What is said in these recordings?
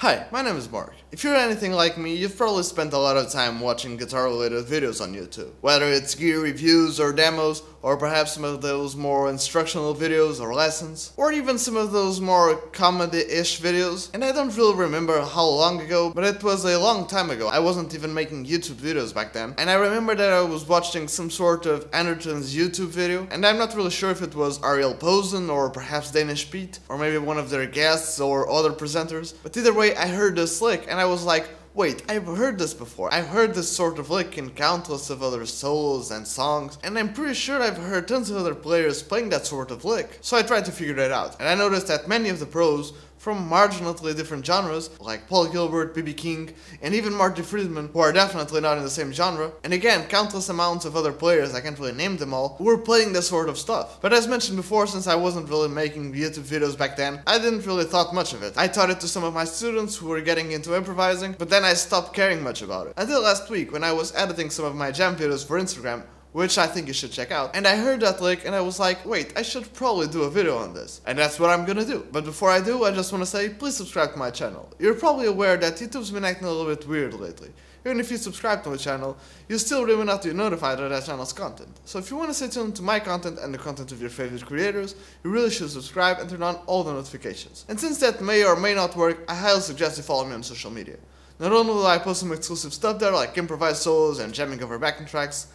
Hi, my name is Mark. If you're anything like me, you've probably spent a lot of time watching guitar-related videos on YouTube. Whether it's gear reviews or demos, or perhaps some of those more instructional videos or lessons, or even some of those more comedy-ish videos. And I don't really remember how long ago, but it was a long time ago. I wasn't even making YouTube videos back then. And I remember that I was watching some sort of Anderton's YouTube video, and I'm not really sure if it was Ariel Posen or perhaps Danish Pete, or maybe one of their guests or other presenters. But either way, I heard this lick and I was like, wait, I've heard this before. I've heard this sort of lick in countless of other solos and songs, and I'm pretty sure I've heard tons of other players playing that sort of lick. So I tried to figure that out, and I noticed that many of the pros from marginally different genres, like Paul Gilbert, B.B. King, and even Marty Friedman, who are definitely not in the same genre, and again, countless amounts of other players, I can't really name them all, who were playing this sort of stuff. But as mentioned before, since I wasn't really making YouTube videos back then, I didn't really thought much of it. I taught it to some of my students who were getting into improvising, but then I stopped caring much about it. Until last week, when I was editing some of my jam videos for Instagram, which I think you should check out. And I heard that lick and I was like, wait, I should probably do a video on this. And that's what I'm gonna do. But before I do, I just wanna say, please subscribe to my channel. You're probably aware that YouTube's been acting a little bit weird lately. Even if you subscribe to my channel, you still really not be notified of that channel's content. So if you wanna stay tuned to my content and the content of your favorite creators, you really should subscribe and turn on all the notifications. And since that may or may not work, I highly suggest you follow me on social media. Not only will I post some exclusive stuff there, like improvised solos and jamming over backing tracks,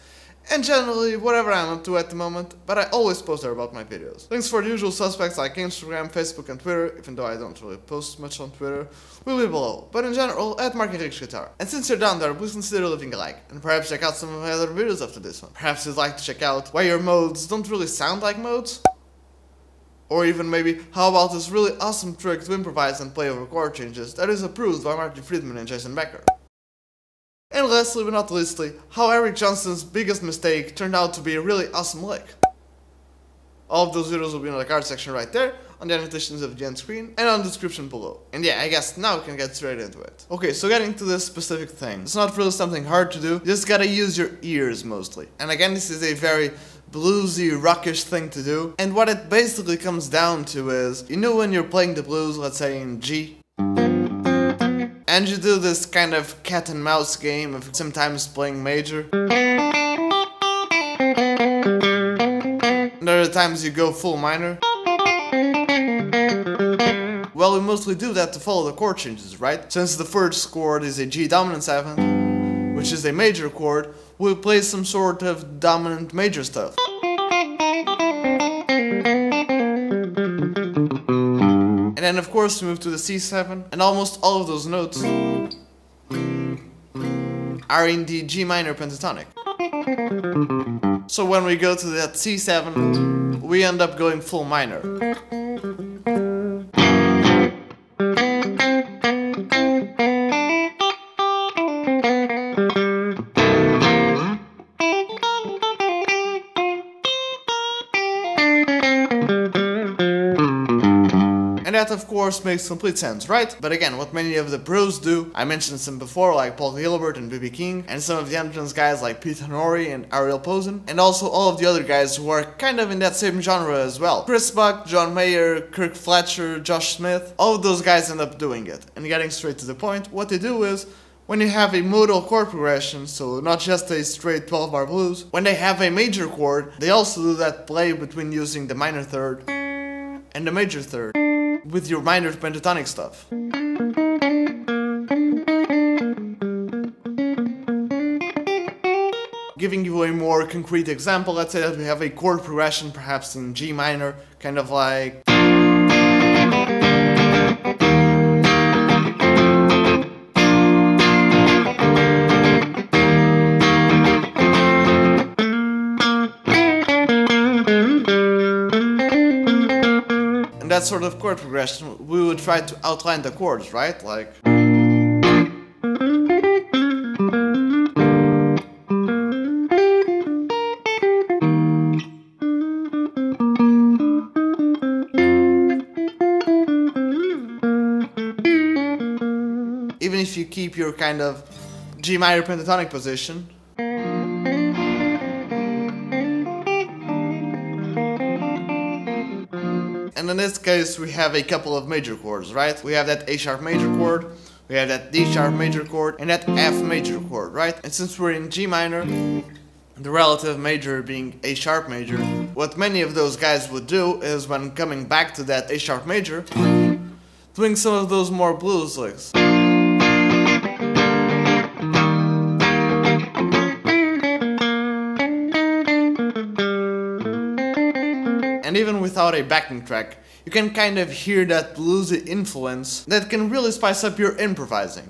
and generally whatever I'm up to at the moment, but I always post there about my videos. Links for the usual suspects like Instagram, Facebook and Twitter, even though I don't really post much on Twitter, will be below, but in general at Mark Guitar. And since you're down there, please consider leaving a like, and perhaps check out some of my other videos after this one. Perhaps you'd like to check out why your modes don't really sound like modes? Or even maybe, how about this really awesome trick to improvise and play over chord changes that is approved by Marty Friedman and Jason Becker? And lastly but not leastly, how Eric Johnson's biggest mistake turned out to be a really awesome lick. All of those videos will be in the card section right there, on the annotations of the end screen, and on the description below. And yeah, I guess now we can get straight into it. Okay, so getting to this specific thing. It's not really something hard to do, you just gotta use your ears mostly. And again, this is a very bluesy, rockish thing to do. And what it basically comes down to is, you know when you're playing the blues, let's say in G? And you do this kind of cat and mouse game of sometimes playing major. And other times you go full minor. Well, we mostly do that to follow the chord changes, right? Since the first chord is a G dominant 7, which is a major chord, we'll play some sort of dominant major stuff. And then of course we move to the C7, and almost all of those notes are in the G minor pentatonic. So when we go to that C7, we end up going full minor. And that of course makes complete sense, right? But again, what many of the pros do, I mentioned some before like Paul Gilbert and B.B. King, and some of the entrance guys like Pete Honori and Ariel Posen, and also all of the other guys who are kind of in that same genre as well. Chris Buck, John Mayer, Kirk Fletcher, Josh Smith, all of those guys end up doing it. And getting straight to the point, what they do is, when you have a modal chord progression, so not just a straight 12-bar blues, when they have a major chord, they also do that play between using the minor third and the major third with your minor pentatonic stuff. Giving you a more concrete example, let's say that we have a chord progression perhaps in G minor, kind of like... that sort of chord progression, we would try to outline the chords, right? Like... even if you keep your kind of G minor pentatonic position, and And in this case we have a couple of major chords, right? We have that A sharp major chord, we have that D sharp major chord, and that F major chord, right? And since we're in G minor, the relative major being A sharp major, what many of those guys would do is when coming back to that A sharp major, doing some of those more blues licks. And even without a backing track, you can kind of hear that bluesy influence that can really spice up your improvising.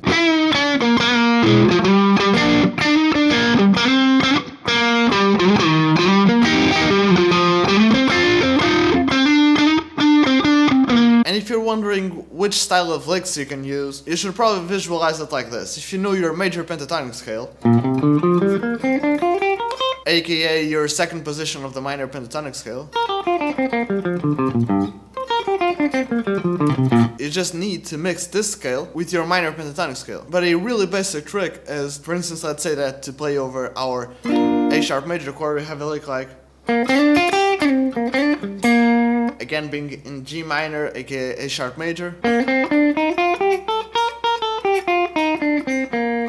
And if you're wondering which style of licks you can use, you should probably visualize it like this. If you know your major pentatonic scale, aka your second position of the minor pentatonic scale, you just need to mix this scale with your minor pentatonic scale. But a really basic trick is, for instance, let's say that to play over our A sharp major chord, we have a lick like, again being in G minor, aka A sharp major.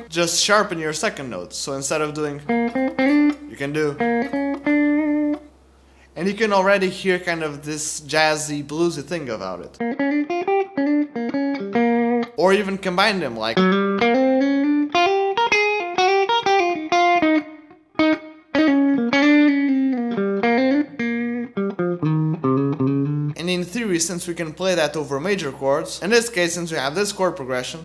Just sharpen your second note, so instead of doing, you can do, and you can already hear kind of this jazzy, bluesy thing about it. Or even combine them like, and in theory, since we can play that over major chords, in this case, since we have this chord progression,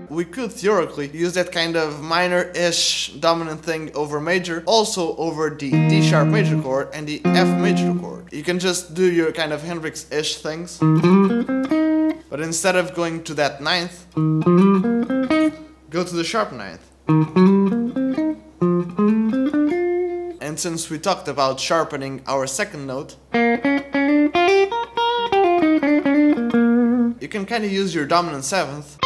we could theoretically use that kind of minor-ish dominant thing over major, also over the D sharp major chord and the F major chord. You can just do your kind of Hendrix-ish things, but instead of going to that ninth, go to the sharp ninth. And since we talked about sharpening our second note, you can kind of use your dominant seventh.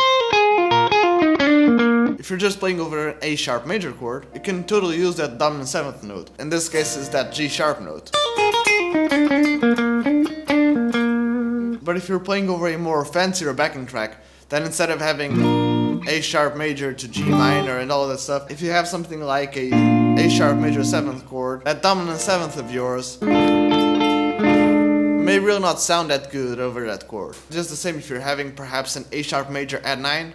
If you're just playing over an A sharp major chord, you can totally use that dominant seventh note. In this case, it's that G sharp note. But if you're playing over a more fancier backing track, then instead of having A sharp major to G minor and all that stuff, if you have something like a sharp major seventh chord, that dominant seventh of yours may really not sound that good over that chord. Just the same if you're having perhaps an A sharp major at 9,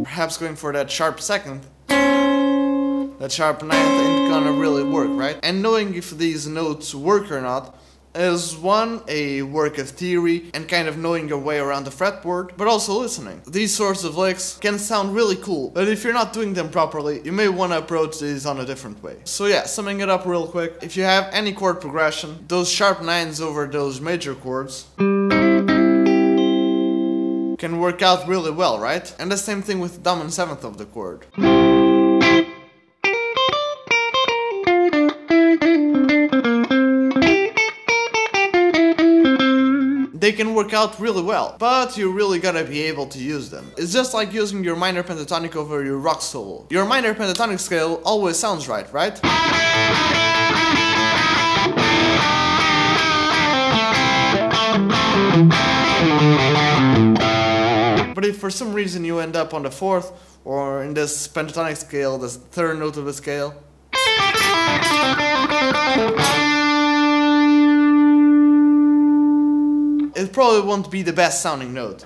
perhaps going for that sharp second, that sharp ninth ain't gonna really work, right? And knowing if these notes work or not is one, a work of theory and kind of knowing your way around the fretboard, but also listening. These sorts of licks can sound really cool, but if you're not doing them properly, you may want to approach these on a different way. So yeah, summing it up real quick, if you have any chord progression, those sharp nines over those major chords can work out really well, right? And the same thing with the dominant seventh of the chord. They can work out really well, but you really gotta be able to use them. It's just like using your minor pentatonic over your rock solo. Your minor pentatonic scale always sounds right, right? But if for some reason you end up on the fourth, or in this pentatonic scale, the third note of the scale, it probably won't be the best sounding note.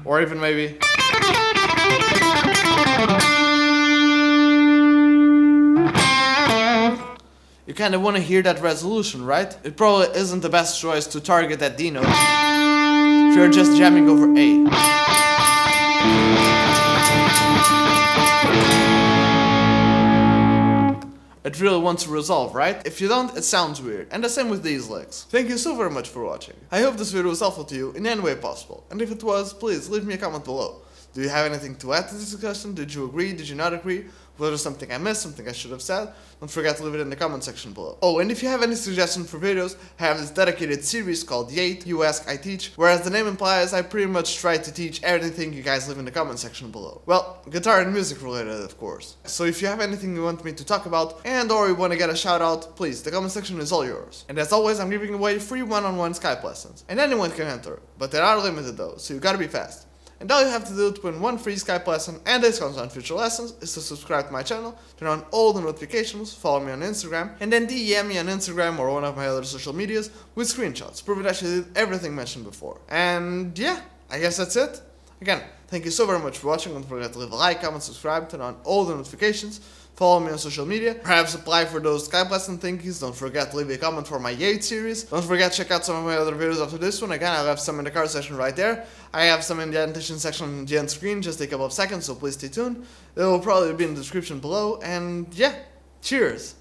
Or even maybe, you kind of want to hear that resolution, right? It probably isn't the best choice to target that D note if you're just jamming over A. It really wants to resolve, right? If you don't, it sounds weird. And the same with these licks. Thank you so very much for watching. I hope this video was helpful to you in any way possible. And if it was, please leave me a comment below. Do you have anything to add to this discussion? Did you agree? Did you not agree? Was there something I missed, something I should have said? Don't forget to leave it in the comment section below. Oh, and if you have any suggestions for videos, I have this dedicated series called Yate, You Ask, I Teach, where as the name implies, I pretty much try to teach everything you guys leave in the comment section below. Well, guitar and music related, of course. So if you have anything you want me to talk about, and or you want to get a shout out, please, the comment section is all yours. And as always, I'm giving away free one-on-one Skype lessons. And anyone can enter, but they are limited though, so you gotta be fast. And all you have to do to win one free Skype lesson and discounts on future lessons is to subscribe to my channel, turn on all the notifications, follow me on Instagram, and then DM me on Instagram or one of my other social medias with screenshots, proving that you did everything mentioned before. And yeah, I guess that's it. Again, thank you so very much for watching. Don't forget to leave a like, comment, subscribe, turn on all the notifications, follow me on social media, perhaps apply for those Skype lesson thingies. Don't forget to leave a comment for my Yate series. Don't forget to check out some of my other videos after this one. Again, I'll have some in the card section right there. I have some in the annotation section on the end screen, just a couple of seconds, so please stay tuned. It will probably be in the description below, and yeah, cheers!